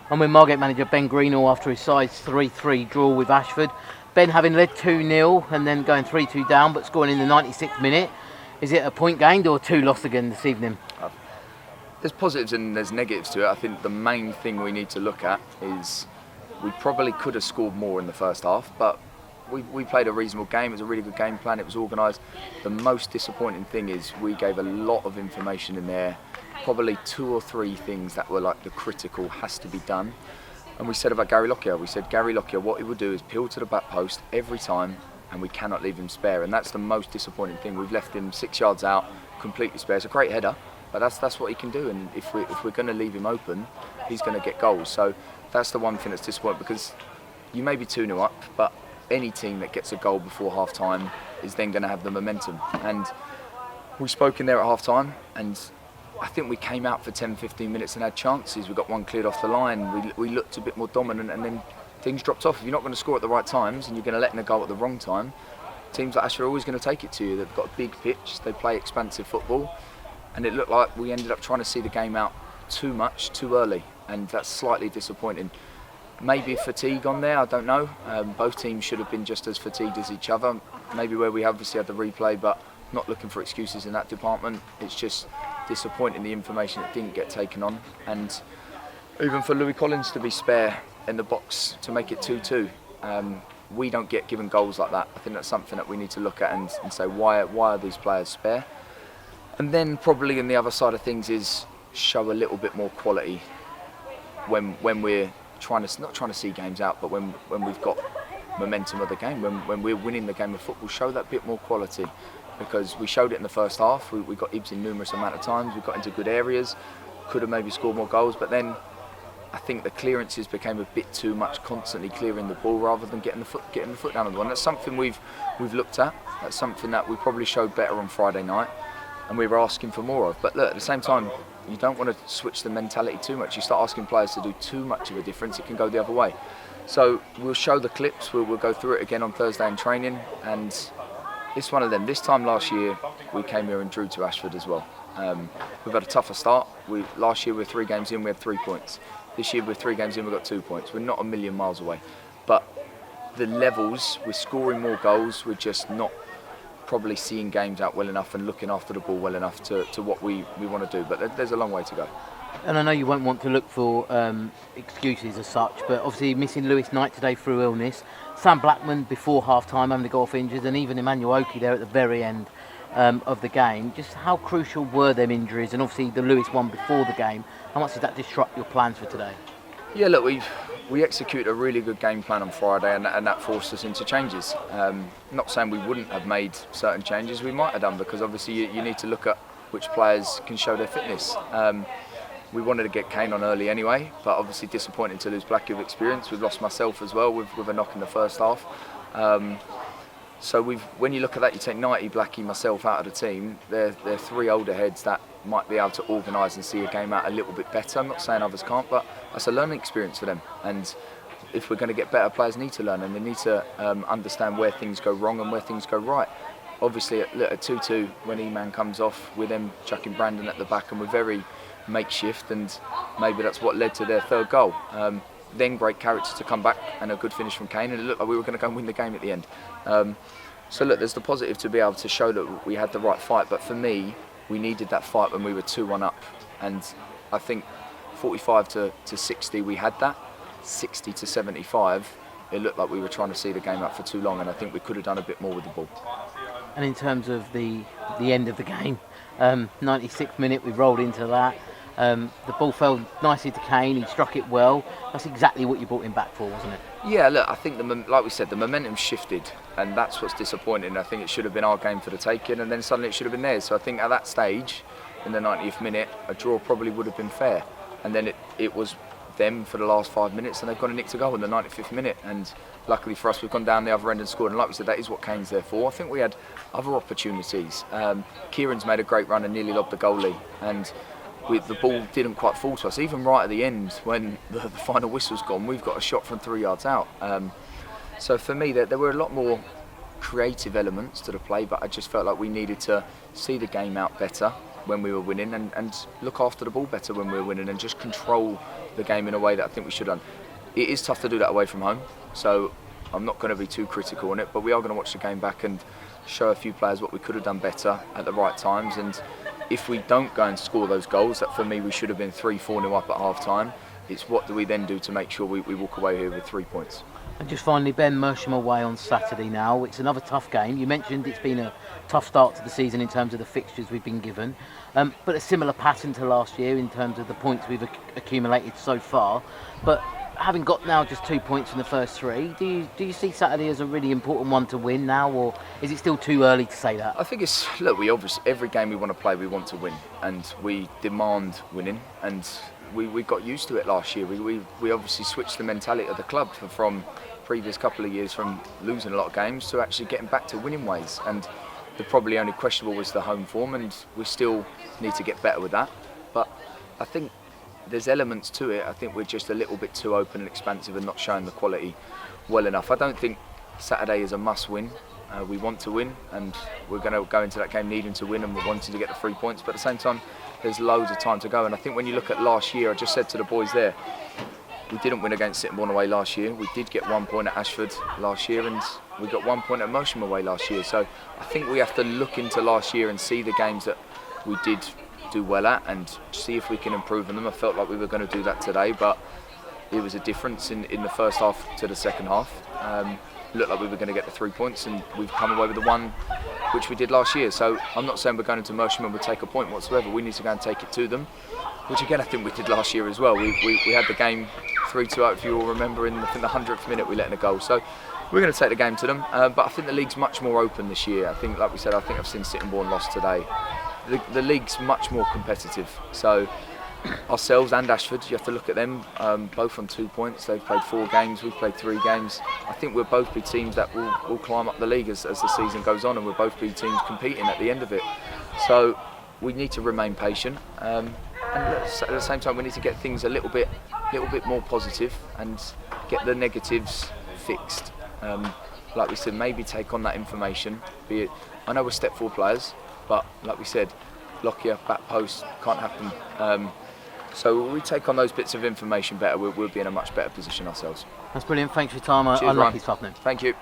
I'm with Margate manager Ben Greenhalgh after his side's 3-3 draw with Ashford. Ben, having led 2-0 and then going 3-2 down but scoring in the 96th minute, is it a point gained or 2 lost again this evening? There's positives and there's negatives to it. I think the main thing we need to look at is we probably could have scored more in the first half, but we played a reasonable game. It was a really good game plan. It was organised. The most disappointing thing is we gave a lot of information in there, probably 2 or 3 things that were like the critical has to be done. And we said about Gary Lockyer, what he would do is peel to the back post every time, and we cannot leave him spare. And that's the most disappointing thing. We've left him 6 yards out, completely spare. It's a great header, but that's what he can do. And if we're going to leave him open, he's going to get goals. So that's the one thing that's disappointing, because you may be 2-0 up, but any team that gets a goal before half time is then going to have the momentum. And we spoke in there at half time, and I think we came out for 10-15 minutes and had chances. We got one cleared off the line. We looked a bit more dominant, and then things dropped off. If you're not going to score at the right times and you're going to let in a goal at the wrong time, teams like Ashford are always going to take it to you. They've got a big pitch, they play expansive football, and it looked like we ended up trying to see the game out too much, too early, and that's slightly disappointing. Maybe fatigue on there, I don't know. Both teams should have been just as fatigued as each other. Maybe where we obviously had the replay, but not looking for excuses in that department. It's just disappointing the information that didn't get taken on. And even for Louis Collins to be spare in the box to make it 2-2, we don't get given goals like that. I think that's something that we need to look at and say, why are these players spare? And then probably on the other side of things is show a little bit more quality when we're not trying to see games out, but when we've got momentum of the game, when we're winning the game of football, show that bit more quality, because we showed it in the first half. We got Ibs in numerous amount of times, we got into good areas, could have maybe scored more goals, but then I think the clearances became a bit too much, constantly clearing the ball rather than getting the foot down on the one. That's something we've looked at. That's something that we probably showed better on Friday night, and we were asking for more of. But look, at the same time, you don't want to switch the mentality too much. You start asking players to do too much of a difference, it can go the other way. So we'll show the clips, we'll go through it again on Thursday in training, and it's one of them. This time last year, we came here and drew to Ashford as well. We've had a tougher start. Last year we were 3 games in, we had 3 points. This year we're 3 games in, we've got 2 points. We're not a million miles away. But the levels, we're scoring more goals, we're just not probably seeing games out well enough and looking after the ball well enough to what we want to do, but there's a long way to go. And I know you won't want to look for excuses as such, but obviously missing Lewis Knight today through illness, Sam Blackman before half-time having to go off injured, and even Emmanuel Oakley there at the very end of the game. Just how crucial were them injuries, and obviously the Lewis one before the game, how much did that disrupt your plans for today? Yeah, look, we executed a really good game plan on Friday, and that forced us into changes. Not saying we wouldn't have made certain changes, we might have done, because obviously you need to look at which players can show their fitness. We wanted to get Kane on early anyway, but obviously disappointing to lose Blackie with experience. We've lost myself as well with a knock in the first half. So when you look at that, you take Knighty, Blackie, myself out of the team. They're 3 older heads that might be able to organise and see a game out a little bit better. I'm not saying others can't, but that's a learning experience for them. And if we're going to get better, players need to learn, and they need to understand where things go wrong and where things go right. Obviously, at 2-2, when E-Man comes off, with them chucking Brandon at the back, and we're very makeshift, and maybe that's what led to their 3rd goal. Then great character to come back and a good finish from Kane, and it looked like we were going to go and win the game at the end. So look, there's the positive to be able to show that we had the right fight, but for me, we needed that fight when we were 2-1 up, and I think 45 to 60 we had that. 60 to 75, it looked like we were trying to see the game out for too long, and I think we could have done a bit more with the ball. And in terms of the end of the game, 96th minute we rolled into that. The ball fell nicely to Kane, he struck it well. That's exactly what you brought him back for, wasn't it? Yeah, look, I think, like we said, the momentum shifted, and that's what's disappointing. I think it should have been our game for the taking, and then suddenly it should have been theirs. So I think at that stage, in the 90th minute, a draw probably would have been fair. And then it was them for the last 5 minutes, and they've got a nick to go in the 95th minute. And luckily for us, we've gone down the other end and scored. And like we said, that is what Kane's there for. I think we had other opportunities. Kieran's made a great run and nearly lobbed the goalie, and the ball didn't quite fall to us. Even right at the end, when the final whistle's gone, we've got a shot from 3 yards out. So for me, there were a lot more creative elements to the play, but I just felt like we needed to see the game out better when we were winning, and look after the ball better when we were winning, and just control the game in a way that I think we should have done. It is tough to do that away from home, so I'm not going to be too critical on it, but we are going to watch the game back and show a few players what we could have done better at the right times. And if we don't go and score those goals, that for me we should have been 3-4-0 up at half time. It's what do we then do to make sure we walk away here with 3 points. And just finally, Ben, Mersham away on Saturday now. It's another tough game. You mentioned it's been a tough start to the season in terms of the fixtures we've been given, but a similar pattern to last year in terms of the points we've accumulated so far. But having got now just 2 points from the first three, do you see Saturday as a really important one to win now, or is it still too early to say that? I think it's, look, we obviously, every game we want to play, we want to win, and we demand winning, and we got used to it last year. We obviously switched the mentality of the club from previous couple of years from losing a lot of games to actually getting back to winning ways, and the probably only questionable was the home form, and we still need to get better with that. But I think there's elements to it. I think we're just a little bit too open and expansive and not showing the quality well enough. I don't think Saturday is a must win. We want to win, and we're going to go into that game needing to win, and we're wanting to get the 3 points, but at the same time there's loads of time to go. And I think when you look at last year, I just said to the boys there, we didn't win against Sittingbourne away last year. We did get 1 point at Ashford last year, and we got 1 point at Mersham away last year. So I think we have to look into last year and see the games that we did do well at and see if we can improve on them. I felt like we were going to do that today, but it was a difference in the first half to the second half. Looked like we were going to get the 3 points, and we've come away with the one which we did last year. So I'm not saying we're going into Mersham and we'll take a point whatsoever. We need to go and take it to them, which again I think we did last year as well. We had the game 3-2 out, if you all remember, in the 100th minute we let in a goal. So we're going to take the game to them, but I think the league's much more open this year. I think, like we said, I think I've seen Sittingbourne lost today. The league's much more competitive. So ourselves and Ashford, you have to look at them, both on 2 points. They've played 4 games, we've played 3 games. I think we'll both be teams that will climb up the league as the season goes on, and we'll both be teams competing at the end of it. So we need to remain patient, and at the same time we need to get things a little bit more positive and get the negatives fixed. Like we said, maybe take on that information. Be it, I know we're step 4 players, but like we said, Lockyer, back post, can't happen. So we take on those bits of information better, we'll be in a much better position ourselves. That's brilliant. Thanks for your time. Cheers, Unlucky Ryan. this afternoon. Thank you.